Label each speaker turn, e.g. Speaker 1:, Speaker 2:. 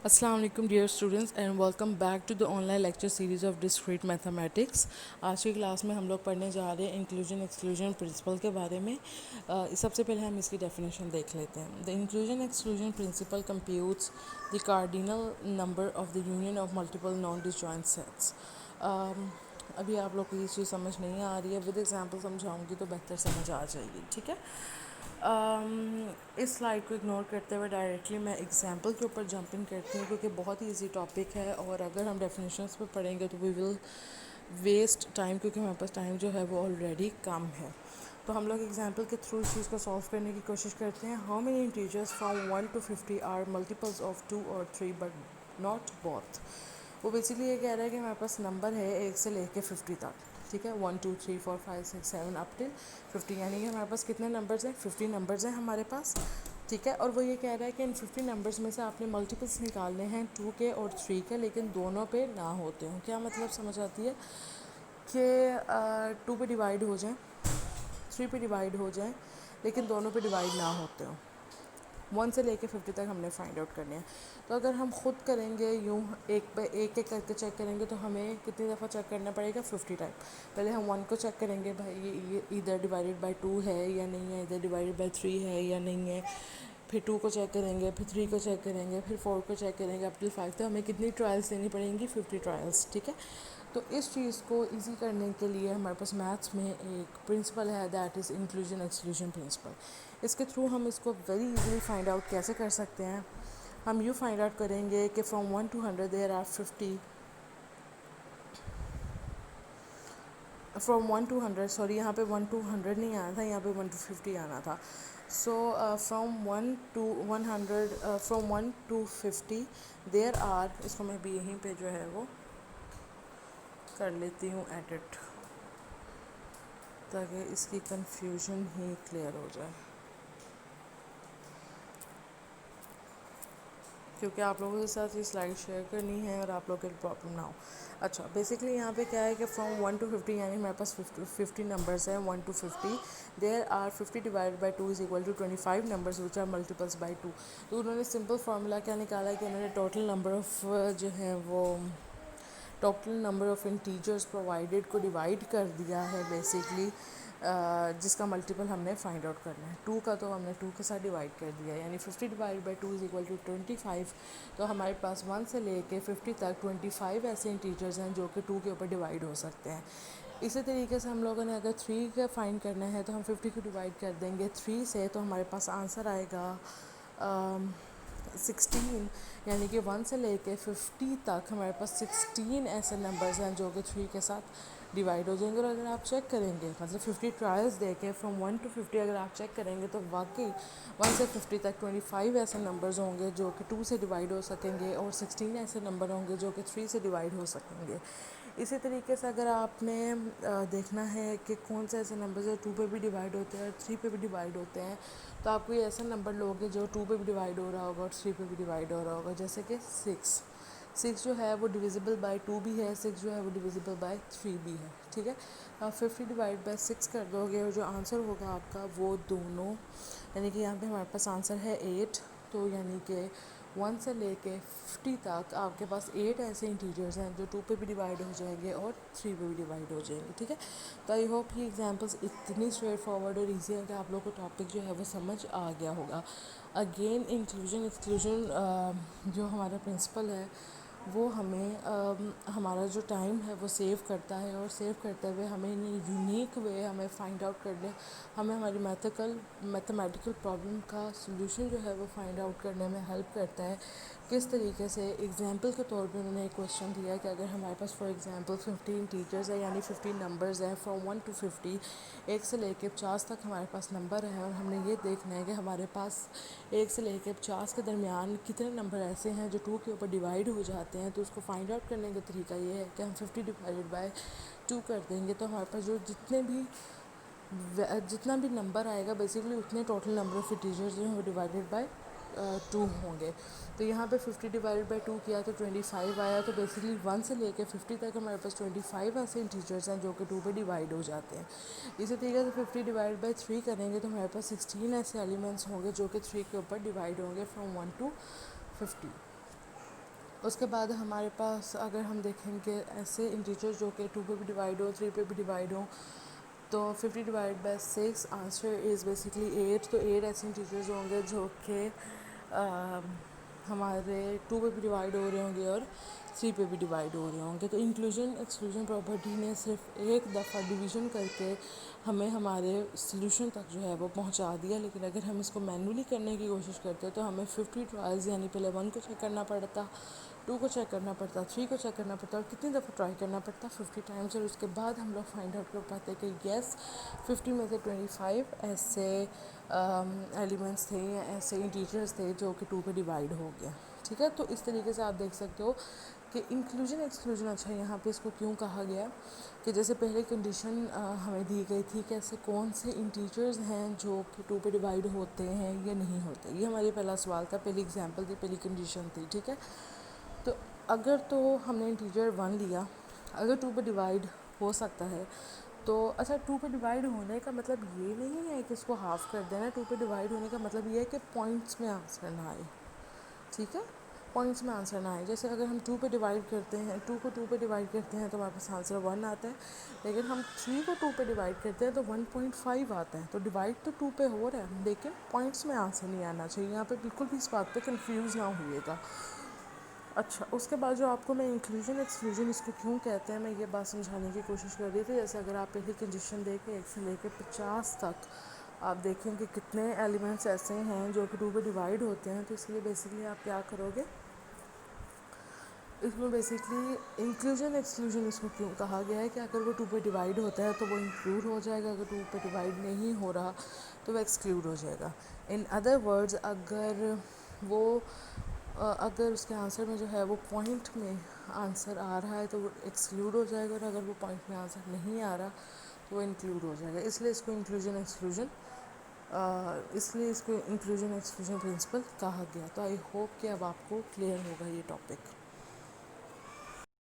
Speaker 1: अस्सलाम वालेकुम dear students and welcome back to the online lecture series of discrete mathematics. आज की class में हम लोग पढ़ने जा रहे हैं इंक्लूजन एक्सक्लूजन प्रिंसिपल के बारे में। सबसे पहले हम इसकी डेफिनेशन देख लेते हैं। The inclusion exclusion principle computes the cardinal number of the union of multiple non disjoint sets. अभी आप लोग को ये चीज़ समझ नहीं आ रही है, विद एग्जांपल समझाऊंगी तो बेहतर समझ आ जाएगी, ठीक है। इस स्लाइड को इग्नोर करते हुए डायरेक्टली मैं एग्जांपल के ऊपर जंप इन करती हूँ, क्योंकि बहुत ही इजी टॉपिक है और अगर हम डेफिनेशंस पे पढ़ेंगे तो वी विल वेस्ट टाइम, क्योंकि हमारे पास टाइम जो है वो ऑलरेडी कम है। तो हम लोग एग्जांपल के थ्रू इस चीज़ को सॉल्व करने की कोशिश करते हैं। How many integers from 1 to 50 are multiples of 2 और 3 बट नॉट बोथ। वो बेसिकली ये कह रहा है कि हमारे पास नंबर है 1 से लेके 50 तक, ठीक है। 1 2 3 4 5 6 7 अप टिल 50, यानी कि हमारे पास कितने नंबर्स हैं? 50 नंबर्स हैं हमारे पास, ठीक है। और वो ये कह रहा है कि इन 50 नंबर्स में से आपने मल्टीपल्स निकालने हैं 2 के और 3 के, लेकिन दोनों पे ना होते हों। क्या मतलब समझ आती है कि 2 पे डिवाइड हो जाएं, 3 पे डिवाइड हो जाएं, लेकिन दोनों पे डिवाइड ना होते हों। 1 से लेके 50 तक हमने फाइंड आउट करने हैं। तो अगर हम खुद करेंगे यूँ एक पे एक एक करके चेक करेंगे तो हमें कितनी दफ़ा चेक करना पड़ेगा? 50 टाइम। पहले हम 1 को चेक करेंगे, भाई ये इधर डिवाइडेड बाय 2 है या नहीं है, इधर डिवाइडेड बाय 3 है या नहीं है। फिर 2 को चेक करेंगे, फिर 3 को चेक करेंगे, फिर 4 को चेक करेंगे अप टिल 5। तो हमें कितनी ट्रायल्स देनी पड़ेंगी? 50 ट्रायल्स, ठीक है। तो इस चीज़ को इजी करने के लिए हमारे पास मैथ्स में एक प्रिंसिपल है, that is inclusion exclusion principle. इसके थ्रू हम इसको वेरी इजीली फाइंड आउट कैसे कर सकते हैं। हम यू फाइंड आउट करेंगे कि from 1 to 100 there are 50, from 1 to 100, sorry यहाँ पे 1 to 100 नहीं आना था, यहाँ पे 1 to 50 आना था। So from 1 to 100, from 1 to 50 there are, इसको मैं भी यहीं पे जो है वो कर लेती हूँ एडिट, ताकि इसकी कंफ्यूजन ही क्लियर हो जाए, क्योंकि आप लोगों के साथ ये स्लाइड शेयर करनी है और आप लोगों के प्रॉब्लम ना हो। अच्छा, बेसिकली यहाँ पे क्या है कि फ्रॉम 1 to 50, यानी हमारे पास 50 नंबर्स हैं 1 to 50। There are 50 divided by 2 is equal to 25 numbers which are multiples by 2। तो उन्होंने सिंपल फार्मूला क्या निकाला है कि उन्होंने टोटल नंबर ऑफ़ जो है वो total number of integers provided को डिवाइड कर दिया है बेसिकली, जिसका मल्टीपल हमने फाइंड आउट करना है। 2 का तो हमने 2 के साथ डिवाइड कर दिया, यानी 50 divide by 2 is equal to 25। तो हमारे पास 1 से लेके 50 तक 25 ऐसे इंटीजर्स हैं जो कि 2 के ऊपर डिवाइड हो सकते हैं। इसी तरीके से हम लोगों ने अगर 3 का फाइंड करना है तो हम 50 को डिवाइड कर देंगे 3 से, तो हमारे पास आंसर आएगा 16, यानी कि 1 से लेके 50 तक हमारे पास 16 ऐसे नंबर्स हैं जो कि 3 के साथ डिवाइड हो जाएंगे। और अगर आप चेक करेंगे, मतलब 50 ट्रायल्स दे के फ्रॉम 1 to 50 अगर आप चेक करेंगे तो वाकई 1 से 50 तक 25 ऐसे नंबर्स होंगे जो कि 2 से डिवाइड हो सकेंगे, और 16 ऐसे नंबर होंगे जो कि 3 से डिवाइड हो सकेंगे। इसी तरीके से अगर आपने देखना है कि कौन से ऐसे नंबर जो 2 पे भी डिवाइड होते हैं और 3 पे भी डिवाइड होते हैं, तो आप कोई ऐसा नंबर लोगे जो 2 पे भी डिवाइड हो रहा होगा और 3 पे भी डिवाइड हो रहा होगा, जैसे कि 6 जो है वो डिविजिबल बाय 2 भी है, 6 जो है वो डिविजिबल बाय 3 भी है, ठीक है। आप 50 डिवाइड बाय 6 कर दोगे और जो आंसर होगा आपका वो दोनों, यानी कि यहाँ पे हमारे पास आंसर है 8। तो यानी कि 1 से लेके 50 तक आपके पास 8 ऐसे इंटीजर्स हैं जो 2 पे भी डिवाइड हो जाएंगे और 3 पे भी डिवाइड हो जाएंगे, ठीक है। तो आई होप ये एग्जांपल्स इतनी स्ट्रेट फॉरवर्ड और इजी है कि आप लोग को टॉपिक जो है वो समझ आ गया होगा। अगेन इंक्लूजन एक्सक्लूजन जो हमारा प्रिंसिपल है वो हमें हमारा जो टाइम है वो सेव करता है, और सेव करते हुए हमें इन यूनिक वे हमें फाइंड आउट करने, हमें हमारी मैथमेटिकल प्रॉब्लम का सलूशन जो है वो फाइंड आउट करने में हेल्प करता है। किस तरीके से? एग्जांपल के तौर पे उन्होंने एक क्वेश्चन दिया है कि अगर हमारे पास फॉर एग्जांपल 15 टीचर्स है, यानी 15 नंबर्स हैं फ्रॉम 1 to 50, 1 से लेके 50 तक हमारे पास नंबर है, और हमने ये देखना है कि हमारे पास 1 से लेके 50 के दरमियान कितने नंबर ऐसे हैं जो 2 के ऊपर डिवाइड हो जाते हैं। तो उसको फाइंड आउट करने का तरीका ये है कि हम 50 डिवाइडेड बाय 2 कर देंगे, तो हमारे पास जो जितना भी नंबर आएगा बेसिकली उतने टोटल नंबर ऑफ़ इंटीजर्स जो हैं वो डिवाइडेड बाय 2 होंगे। तो यहाँ पे 50 डिवाइडेड बाय 2 किया तो 25 आया। तो बेसिकली 1 से लेके 50 तक हमारे पास 25 ऐसे इंटीजर्स हैं जो कि 2 पे डिवाइड हो जाते हैं। इसी तरीके से 50 डिवाइड बाय 3 करेंगे तो हमारे पास 16 ऐसे एलिमेंट्स होंगे जो कि 3 के ऊपर डिवाइड होंगे फ्रॉम 1 to 50। اس کے بعد ہمارے پاس اگر ہم دیکھیں کہ ایسے انٹیجر جو کہ 2 پہ بھی ڈیوائڈ ہو 3 پہ بھی ڈیوائڈ ہو، تو 50/6 آنسر از بیسکلی 8. تو 8 ایسے انٹیجرز ہوں گے جو کہ ہمارے 2 پہ بھی ڈیوائڈ ہو رہے ہوں گے اور 3 پہ بھی ڈیوائڈ ہو رہے ہوں گے. تو انکلوژن ایکسکلوژن پراپرٹی نے صرف ایک دفعہ ڈویژن کر کے ہمیں ہمارے سلوشن تک جو ہے وہ پہنچا دیا، لیکن اگر ہم اس کو مینولی کرنے کی کوشش کرتے تو ہمیں 50 ٹرائلز، یعنی پہلے 1 کو چیک کرنا پڑتا، 2 کو چیک کرنا پڑتا، 3 کو چیک کرنا پڑتا، اور کتنی دفعہ ٹرائی کرنا پڑتا 50 ٹائمز. اور اس کے بعد ہم لوگ فائنڈ آؤٹ کر پاتے کہ یس 50 میں سے 25 ایسے ایلیمنٹس تھے یا ایسے انٹیجرز تھے جو کہ 2 پہ ڈیوائڈ ہو گیا. ٹھیک ہے، تو اس طریقے سے آپ دیکھ سکتے ہو کہ انکلوژن ایکسکلوژن. اچھا یہاں پہ اس کو کیوں کہا گیا کہ جیسے پہلے کنڈیشن ہمیں دی گئی تھی کہ ایسے کون سے انٹیجرز ہیں جو کہ 2 پہ ڈیوائڈ ہوتے ہیں یا نہیں ہوتے. یہ ہماری پہلا سوال تھا، پہلی ایگزامپل تھی، پہلی کنڈیشن تھی. ٹھیک ہے، تو اگر تو ہم نے انٹیجر 1 لیا، اگر 2 پہ ڈیوائڈ ہو سکتا ہے تو اچھا 2 پہ ڈیوائڈ ہونے کا مطلب یہ نہیں ہے کہ اس کو ہاف کر دینا. 2 پہ ڈیوائڈ ہونے کا مطلب یہ ہے کہ پوائنٹس میں آنسر نہ آئے. ٹھیک ہے، پوائنٹس میں آنسر نہ آئے. جیسے اگر ہم 2 پہ ڈیوائڈ کرتے ہیں، 2 کو 2 پہ ڈیوائڈ کرتے ہیں تو ہمارے پاس آنسر 1 آتا ہے، لیکن ہم 3 کو 2 پہ ڈیوائڈ کرتے ہیں تو 1.5 آتا ہے. تو ڈیوائڈ تو 2 پہ ہو رہا ہے، لیکن پوائنٹس میں آنسر نہیں آنا چاہیے. یہاں پہ بالکل بھی اس بات پہ کنفیوز نہ ہوئیے گا. اچھا اس کے بعد جو آپ کو میں انکلوژن ایکسکلوژن اس کو کیوں کہتے ہیں، میں یہ بات سمجھانے کی کوشش کر رہی تھی. جیسے اگر آپ پہلی کنڈیشن دے کے 1 سے لے کے 50 تک آپ دیکھیں کہ کتنے ایلیمنٹس ایسے ہیں جو کہ 2 پہ ڈیوائڈ ہوتے ہیں، تو اس لیے بیسکلی آپ کیا کرو گے، اس میں بیسکلی انکلوژن ایکسکلوژن اس کو کیوں کہا گیا ہے کہ اگر وہ 2 پہ ڈیوائڈ ہوتا ہے تو وہ انکلوڈ ہو جائے گا، اگر 2 پہ ڈیوائڈ نہیں ہو رہا تو وہ ایکسکلوڈ ہو جائے گا. ان ادر ورڈز اگر اس کے آنسر میں جو ہے وہ پوائنٹ میں آنسر آ رہا ہے تو وہ ایکسکلوڈ ہو جائے گا، اور اگر وہ پوائنٹ میں آنسر نہیں آ رہا تو وہ انکلوڈ ہو جائے گا. اس لیے اس کو انکلوژن ایکسکلوژن پرنسپل کہا گیا. تو آئی ہوپ کہ اب آپ کو کلیئر ہوگا یہ ٹاپک.